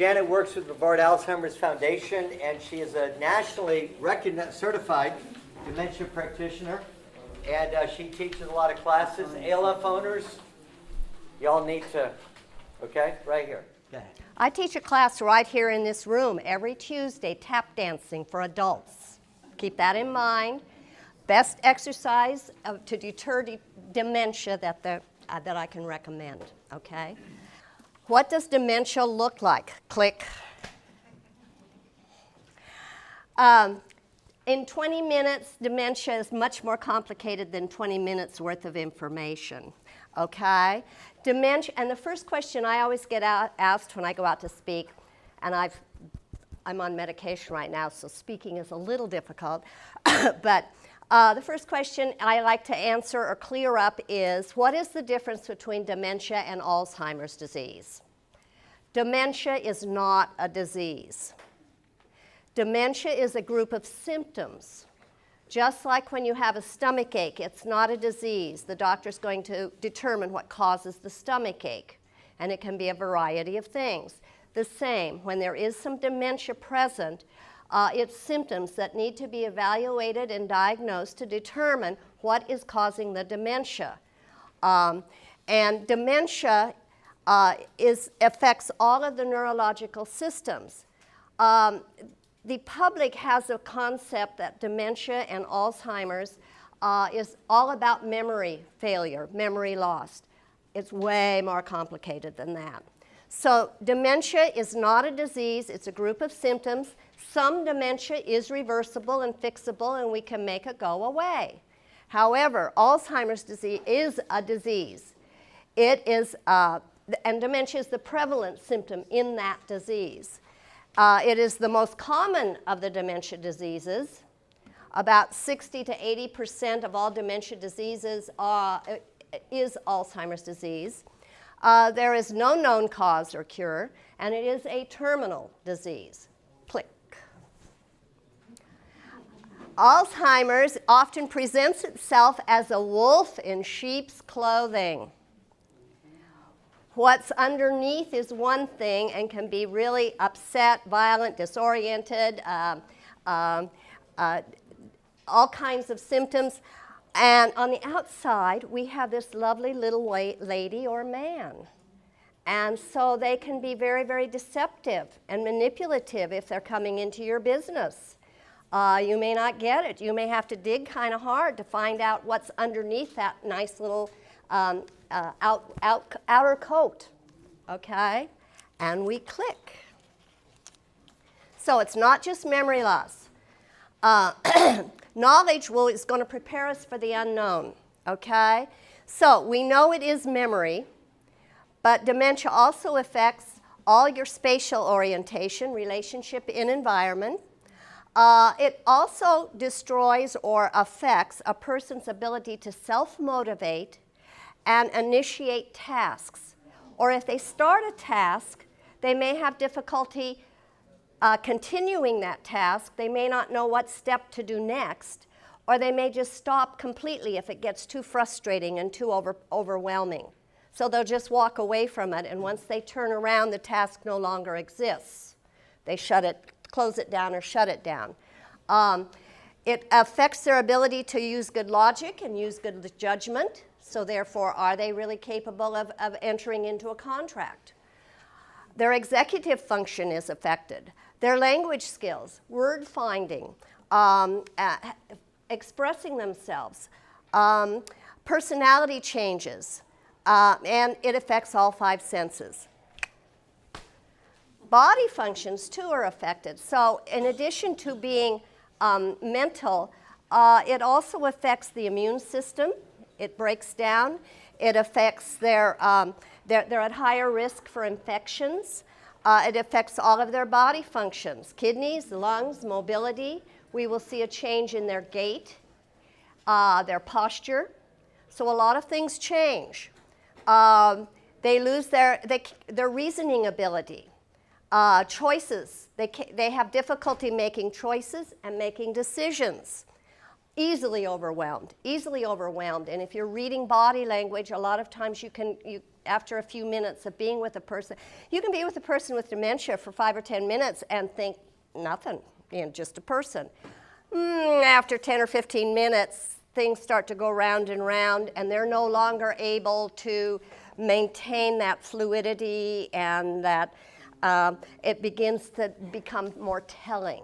Janet works with the Bavard Alzheimer's Foundation, and she is a nationally recognized, certified dementia practitioner, and she teaches a lot of classes. ALF owners, y'all need to, okay, right here. Go ahead. I teach a class right here in this room every Tuesday, tap dancing for adults. Keep that in mind. Best exercise to deter dementia that I can recommend, okay? What does dementia look like? Click. In 20 minutes, dementia is much more complicated than 20 minutes worth of information, okay? Dementia, and the first question I always get asked when I go out to speak, and I'm on medication right now, so speaking is a little difficult, but the first question I like to answer or clear up is, what is the difference between dementia and Alzheimer's disease? Dementia is not a disease. Dementia is a group of symptoms. Just like when you have a stomach ache, it's not a disease. The doctor's going to determine what causes the stomach ache, and it can be a variety of things. The same, when there is some dementia present, it's symptoms that need to be evaluated and diagnosed to determine what is causing the dementia. And dementia affects all of the neurological systems. The public has a concept that dementia and Alzheimer's is all about memory failure, memory loss. It's way more complicated than that. So dementia is not a disease, it's a group of symptoms. Some dementia is reversible and fixable, and we can make it go away. However, Alzheimer's disease is a disease. It is, and dementia is the prevalent symptom in that disease. It is the most common of the dementia diseases. About 60 to 80% of all dementia diseases is Alzheimer's disease. There is no known cause or cure, and it is a terminal disease. Click. Alzheimer's often presents itself as a wolf in sheep's clothing. What's underneath is one thing and can be really upset, violent, disoriented, all kinds of symptoms. And on the outside, we have this lovely little lady or man. And so they can be very, very deceptive and manipulative if they're coming into your business. You may not get it. You may have to dig kind of hard to find out what's underneath that nice little outer coat, okay? And we click. So it's not just memory loss. Knowledge is going to prepare us for the unknown, okay? So we know it is memory, but dementia also affects all your spatial orientation, relationship in environment. It also destroys or affects a person's ability to self-motivate and initiate tasks. Or if they start a task, they may have difficulty continuing that task. They may not know what step to do next, or they may just stop completely if it gets too frustrating and too overwhelming. So they'll just walk away from it, and once they turn around, the task no longer exists. They close it down or shut it down. It affects their ability to use good logic and use good judgment. So therefore, are they really capable of entering into a contract? Their executive function is affected. Their language skills, word finding, expressing themselves, personality changes, and it affects all 5 senses. Body functions, too, are affected. So in addition to being mental, it also affects the immune system. It breaks down. It affects they're at higher risk for infections. It affects all of their body functions, kidneys, lungs, mobility. We will see a change in their gait, their posture. So a lot of things change. They lose their reasoning ability. Choices. They have difficulty making choices and making decisions. Easily overwhelmed. And if you're reading body language, a lot of times after a few minutes of being with a person. You can be with a person with dementia for 5 or 10 minutes and think nothing, just a person. After 10 or 15 minutes, things start to go round and round, and they're no longer able to maintain that fluidity, and that it begins to become more telling.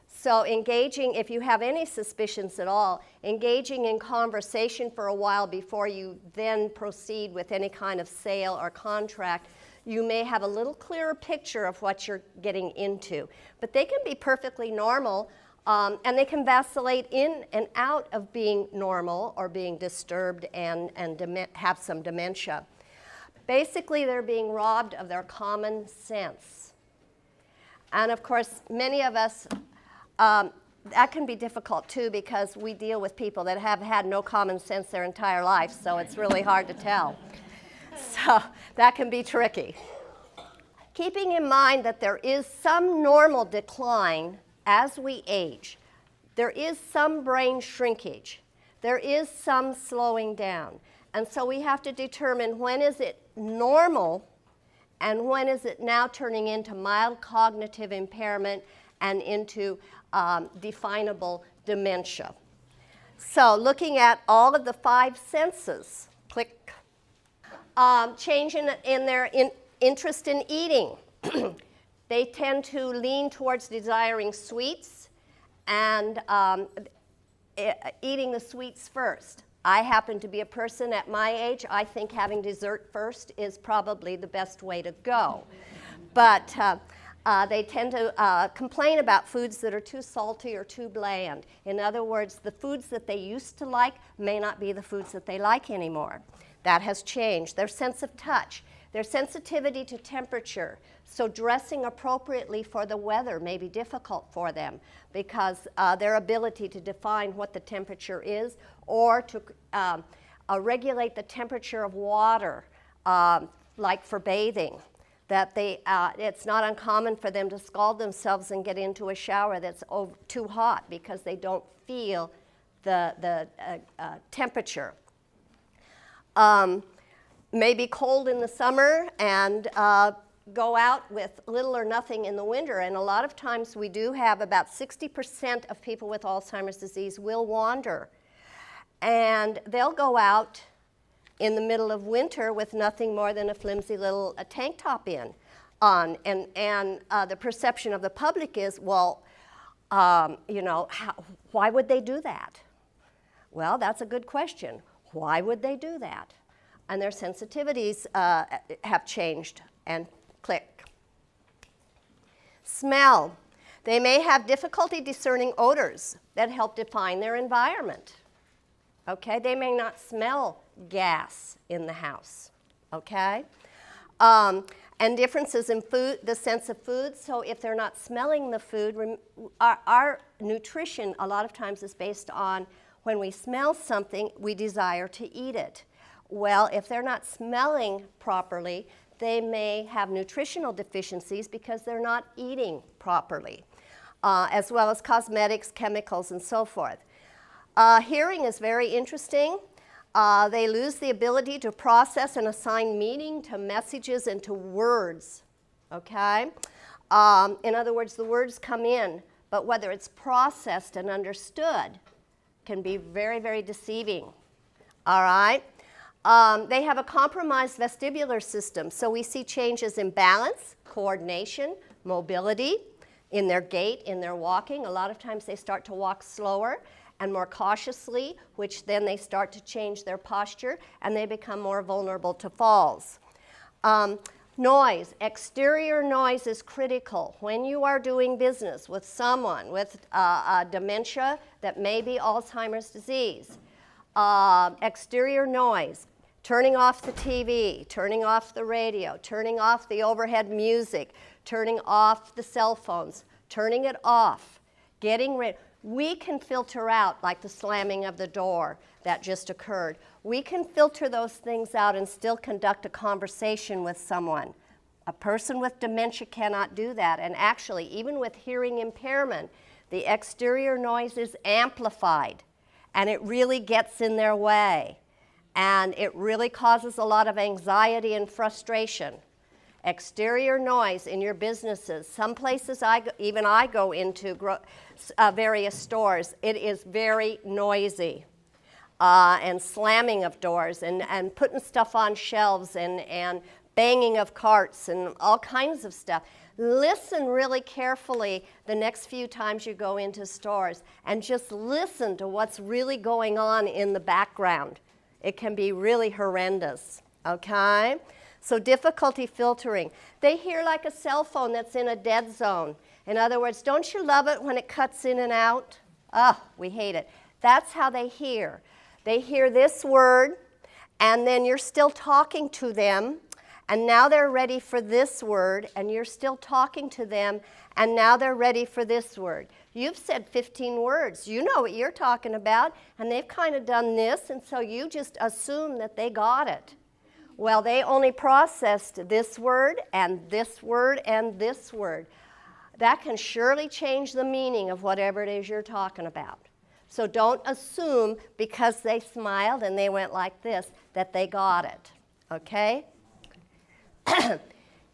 So engaging, if you have any suspicions at all, engaging in conversation for a while before you then proceed with any kind of sale or contract, you may have a little clearer picture of what you're getting into. But they can be perfectly normal, and they can vacillate in and out of being normal or being disturbed and have some dementia. Basically, they're being robbed of their common sense. And of course, many of us, that can be difficult too, because we deal with people that have had no common sense their entire life, so it's really hard to tell. So that can be tricky. Keeping in mind that there is some normal decline as we age, there is some brain shrinkage, there is some slowing down. And so we have to determine when is it normal and when is it now turning into mild cognitive impairment and into definable dementia. So looking at all of the 5 senses, click. Change in their interest in eating. They tend to lean towards desiring sweets and eating the sweets first. I happen to be a person at my age, I think having dessert first is probably the best way to go. But they tend to complain about foods that are too salty or too bland. In other words, the foods that they used to like may not be the foods that they like anymore. That has changed. Their sense of touch, their sensitivity to temperature. So dressing appropriately for the weather may be difficult for them, because their ability to define what the temperature is, or to regulate the temperature of water, like for bathing. That it's not uncommon for them to scald themselves and get into a shower that's too hot because they don't feel the temperature. May be cold in the summer and go out with little or nothing in the winter. And a lot of times we do have about 60% of people with Alzheimer's disease will wander. And they'll go out in the middle of winter with nothing more than a flimsy little tank top on. And the perception of the public is, well, why would they do that? Well, that's a good question. Why would they do that? And their sensitivities have changed. And click. Smell. They may have difficulty discerning odors that help define their environment. Okay, they may not smell gas in the house. Okay, and differences in food, the sense of food. So if they're not smelling the food, our nutrition a lot of times is based on when we smell something, we desire to eat it. Well, if they're not smelling properly, they may have nutritional deficiencies because they're not eating properly, as well as cosmetics, chemicals, and so forth. Hearing is very interesting. They lose the ability to process and assign meaning to messages and to words, okay? In other words, the words come in, but whether it's processed and understood can be very, very deceiving, all right? They have a compromised vestibular system, so we see changes in balance, coordination, mobility, in their gait, in their walking. A lot of times they start to walk slower and more cautiously, which then they start to change their posture, and they become more vulnerable to falls. Noise, exterior noise is critical. When you are doing business with someone with dementia that may be Alzheimer's disease, exterior noise, turning off the TV, turning off the radio, turning off the overhead music, turning off the cell phones, turning it off, getting rid. We can filter out, like the slamming of the door that just occurred. We can filter those things out and still conduct a conversation with someone. A person with dementia cannot do that. And actually, even with hearing impairment, the exterior noise is amplified, and it really gets in their way. and it really causes a lot of anxiety and frustration. Exterior noise in your businesses. Some places even I go into various stores, it is very noisy. And slamming of doors and putting stuff on shelves and banging of carts and all kinds of stuff. Listen really carefully the next few times you go into stores and just listen to what's really going on in the background. It can be really horrendous, okay? So difficulty filtering. They hear like a cell phone that's in a dead zone. In other words, don't you love it when it cuts in and out? We hate it. That's how they hear. They hear this word, and then you're still talking to them, and now they're ready for this word, and you're still talking to them, and now they're ready for this word. You've said 15 words. You know what you're talking about, and they've kind of done this, and so you just assume that they got it. Well, they only processed this word, and this word, and this word. That can surely change the meaning of whatever it is you're talking about. So don't assume because they smiled and they went like this that they got it, okay?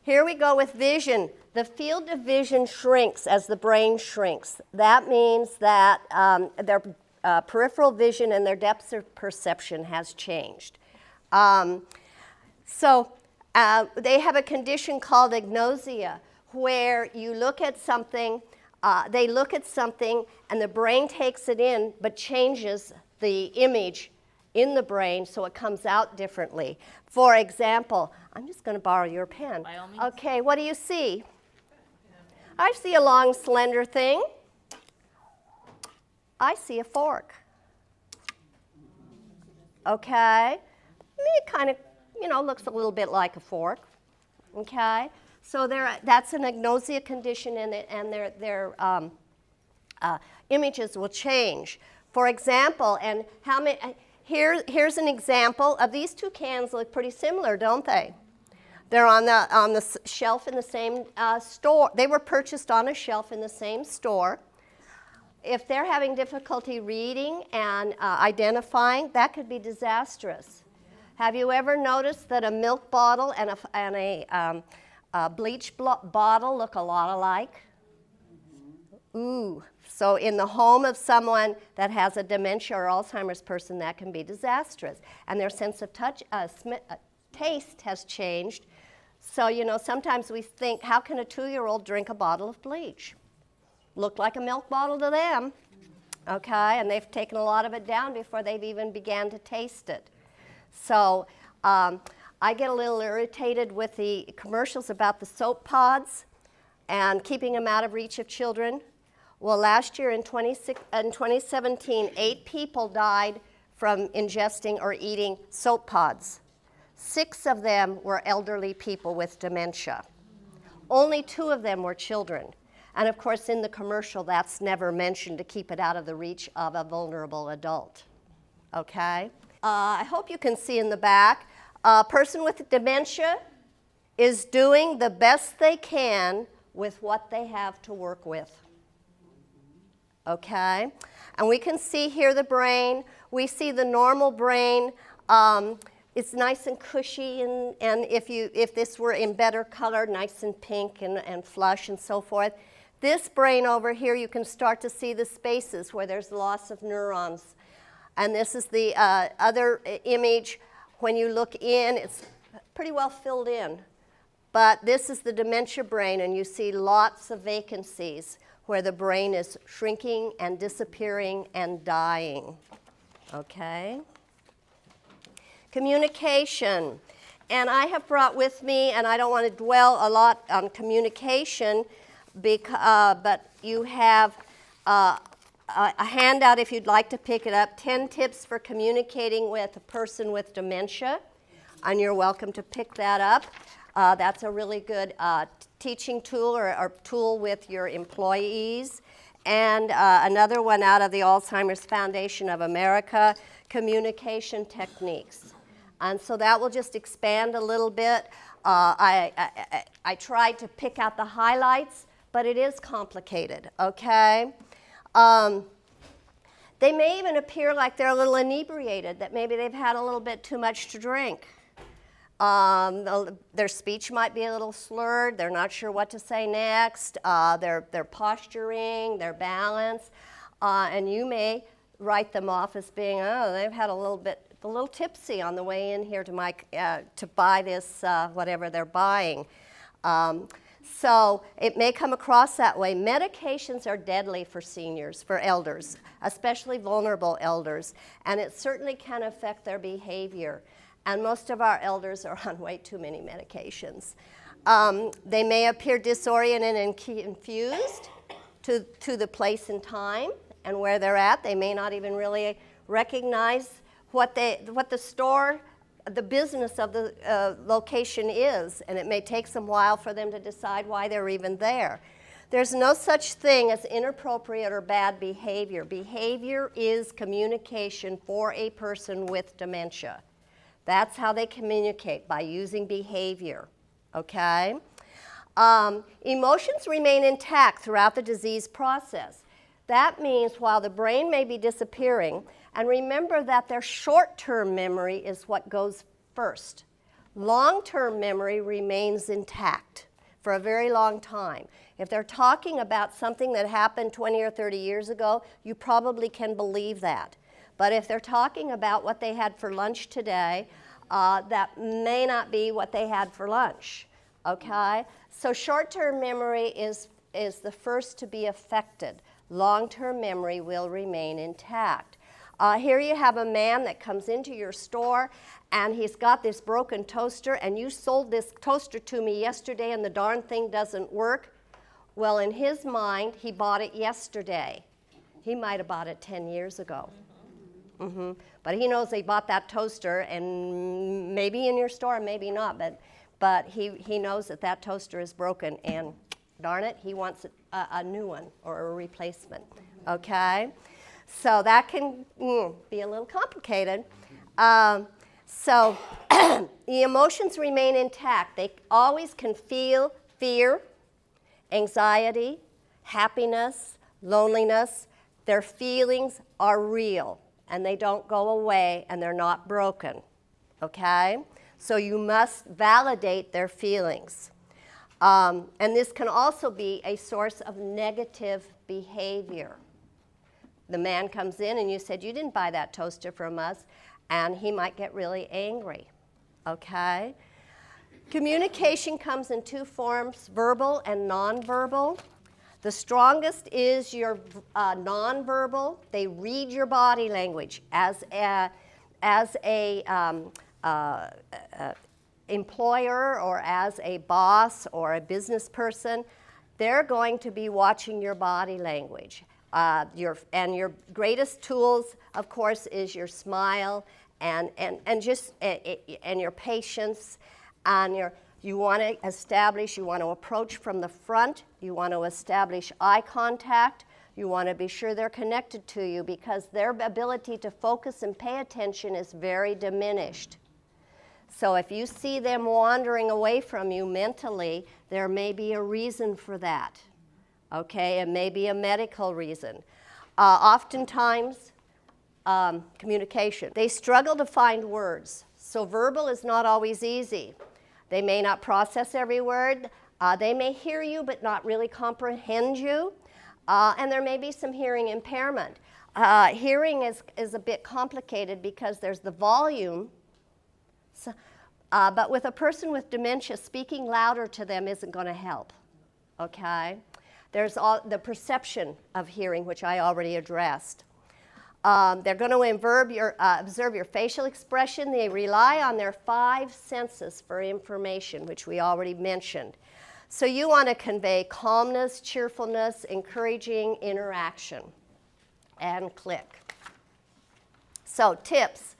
Here we go with vision. The field of vision shrinks as the brain shrinks. That means that their peripheral vision and their depth of perception has changed. So they have a condition called agnosia, where you look at something, they look at something and the brain takes it in but changes the image in the brain so it comes out differently. For example, I'm just going to borrow your pen. By all means. Okay, what do you see? I see a long, slender thing. I see a fork. Okay? It kind of, looks a little bit like a fork. Okay? So that's an agnosia condition, and their images will change. For example, and how many? Here's an example of these two cans. Look pretty similar, don't they? They're on the shelf in the same store. They were purchased on a shelf in the same store. If they're having difficulty reading and identifying, that could be disastrous. Have you ever noticed that a milk bottle and a bleach bottle look a lot alike? Ooh. So in the home of someone that has a dementia or Alzheimer's person, that can be disastrous. And their sense of taste has changed. So, sometimes we think, how can a 2-year-old drink a bottle of bleach? Looked like a milk bottle to them. Okay, and they've taken a lot of it down before they've even began to taste it. So I get a little irritated with the commercials about the soap pods and keeping them out of reach of children. Well, last year in 2017, 8 people died from ingesting or eating soap pods. 6 of them were elderly people with dementia. Only 2 of them were children. And of course, in the commercial, that's never mentioned to keep it out of the reach of a vulnerable adult. Okay? I hope you can see in the back, a person with dementia is doing the best they can with what they have to work with. Okay? And we can see here the brain. We see the normal brain. It's nice and cushy, and if this were in better color, nice and pink and flush and so forth. This brain over here, you can start to see the spaces where there's loss of neurons. And this is the other image. When you look in, it's pretty well filled in. But this is the dementia brain, and you see lots of vacancies where the brain is shrinking and disappearing and dying. Okay? Communication. And I have brought with me, and I don't want to dwell a lot on communication, but you have a handout if you'd like to pick it up, 10 tips for communicating with a person with dementia, and you're welcome to pick that up. That's a really good teaching tool or tool with your employees. And another one out of the Alzheimer's Foundation of America, communication techniques. And so that will just expand a little bit. I tried to pick out the highlights, but it is complicated, okay? They may even appear like they're a little inebriated, that maybe they've had a little bit too much to drink. Their speech might be a little slurred. They're not sure what to say next. Their posturing, their balance, and you may write them off as being, oh, they've had a little tipsy on the way in here to buy this whatever they're buying. So it may come across that way. Medications are deadly for seniors, for elders, especially vulnerable elders, and it certainly can affect their behavior. And most of our elders are on way too many medications. They may appear disoriented and confused to the place and time and where they're at. They may not even really recognize what the store, the business of the location is, and it may take some while for them to decide why they're even there. There's no such thing as inappropriate or bad behavior. Behavior is communication for a person with dementia. That's how they communicate, by using behavior, okay? Emotions remain intact throughout the disease process. That means while the brain may be disappearing, and remember that their short-term memory is what goes first. Long-term memory remains intact for a very long time. If they're talking about something that happened 20 or 30 years ago, you probably can believe that. But if they're talking about what they had for lunch today, that may not be what they had for lunch, okay? So short-term memory is the first to be affected. Long-term memory will remain intact. Here you have a man that comes into your store and he's got this broken toaster, and you sold this toaster to me yesterday and the darn thing doesn't work. Well, in his mind, he bought it yesterday. He might have bought it 10 years ago. Mm-hmm. But he knows he bought that toaster, and maybe in your store, maybe not, but he knows that toaster is broken, and darn it, he wants a new one or a replacement, okay? So that can be a little complicated. So the emotions remain intact. They always can feel fear, anxiety, happiness, loneliness. Their feelings are real, and they don't go away, and they're not broken, okay? So you must validate their feelings. And this can also be a source of negative behavior. The man comes in and you said, you didn't buy that toaster from us, and he might get really angry, okay? Communication comes in two forms, verbal and nonverbal. The strongest is your nonverbal. They read your body language. As a employer or as a boss or a business person, they're going to be watching your body language. Your greatest tools, of course, is your smile and your patience, and you want to approach from the front. You want to establish eye contact. You want to be sure they're connected to you, because their ability to focus and pay attention is very diminished. So if you see them wandering away from you mentally, there may be a reason for that, okay? It may be a medical reason. Oftentimes, communication. They struggle to find words, so verbal is not always easy. They may not process every word. They may hear you but not really comprehend you. And there may be some hearing impairment. Hearing is a bit complicated because there's the volume. So, but with a person with dementia, speaking louder to them isn't going to help, okay? There's the perception of hearing, which I already addressed. They're going to observe your facial expression. They rely on their 5 senses for information, which we already mentioned. So you want to convey calmness, cheerfulness, encouraging interaction, and click. So tips.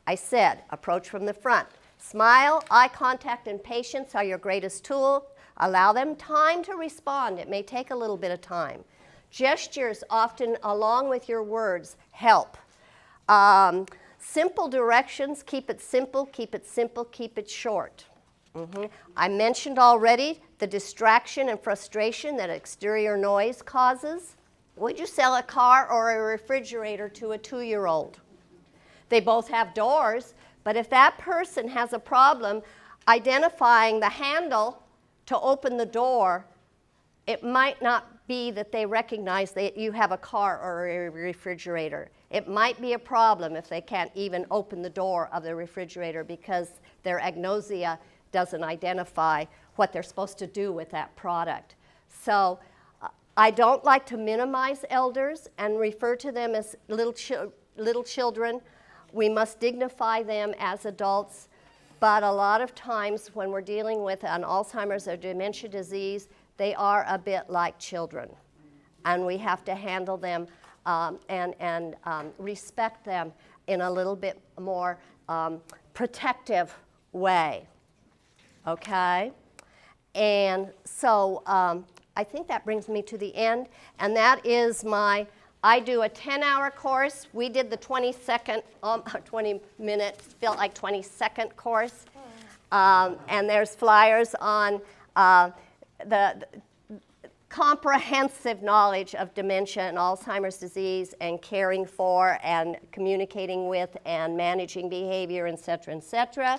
I said, approach from the front. Smile, eye contact, and patience are your greatest tool. Allow them time to respond. It may take a little bit of time. Gestures, often along with your words, help. Simple directions, keep it simple, keep it simple, keep it short. I mentioned already the distraction and frustration that exterior noise causes. Would you sell a car or a refrigerator to a 2-year-old? They both have doors, but if that person has a problem identifying the handle to open the door, it might not be that they recognize that you have a car or a refrigerator. It might be a problem if they can't even open the door of the refrigerator because their agnosia doesn't identify what they're supposed to do with that product. So I don't like to minimize elders and refer to them as little children. We must dignify them as adults, but a lot of times when we're dealing with an Alzheimer's or dementia disease, they are a bit like children, and we have to handle them and respect them in a little bit more protective way, okay? And so I think that brings me to the end, and that is I do a 10-hour course. We did the 20-second, 20-minute, felt like 20-second course. And there's flyers on the comprehensive knowledge of dementia and Alzheimer's disease and caring for and communicating with and managing behavior, et cetera, et cetera.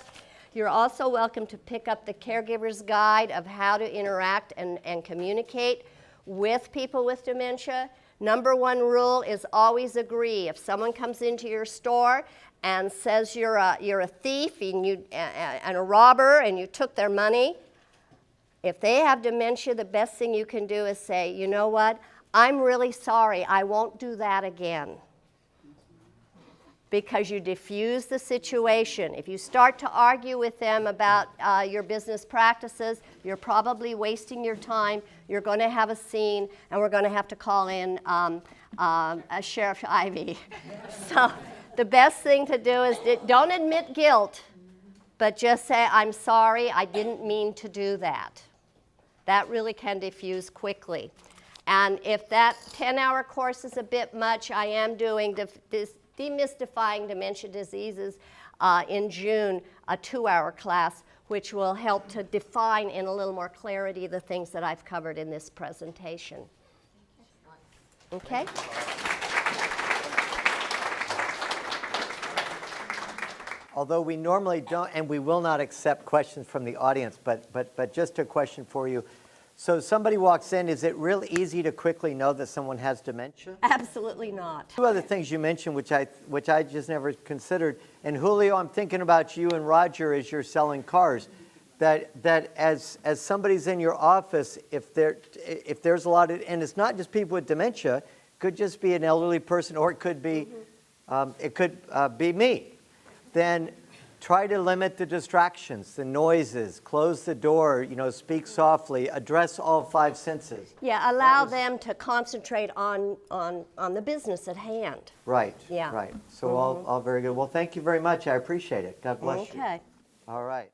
You're also welcome to pick up the caregiver's guide of how to interact and communicate with people with dementia. Number one rule is always agree. If someone comes into your store and says you're a thief and a robber and you took their money, if they have dementia, the best thing you can do is say, you know what, I'm really sorry, I won't do that again. Because you diffuse the situation. If you start to argue with them about your business practices, you're probably wasting your time, you're going to have a scene, and we're going to have to call in Sheriff Ivy. So the best thing to do is don't admit guilt, but just say, I'm sorry, I didn't mean to do that. That really can diffuse quickly. And if that 10-hour course is a bit much, I am doing this Demystifying Dementia Diseases in June, a 2-hour class, which will help to define in a little more clarity the things that I've covered in this presentation. Okay? Although we normally don't, and we will not accept questions from the audience, but just a question for you. So somebody walks in, is it real easy to quickly know that someone has dementia? Absolutely not. Two other things you mentioned, which I just never considered. And Julio, I'm thinking about you and Roger as you're selling cars. That as somebody's in your office, if there's a lot of, and it's not just people with dementia, it could just be an elderly person, or it could be be me. Then try to limit the distractions, the noises, close the door, speak softly, address all 5 senses. Yeah, allow them to concentrate on the business at hand. Right, Yeah. right. So all very good. Well, thank you very much. I appreciate it. God bless you. Okay. All right.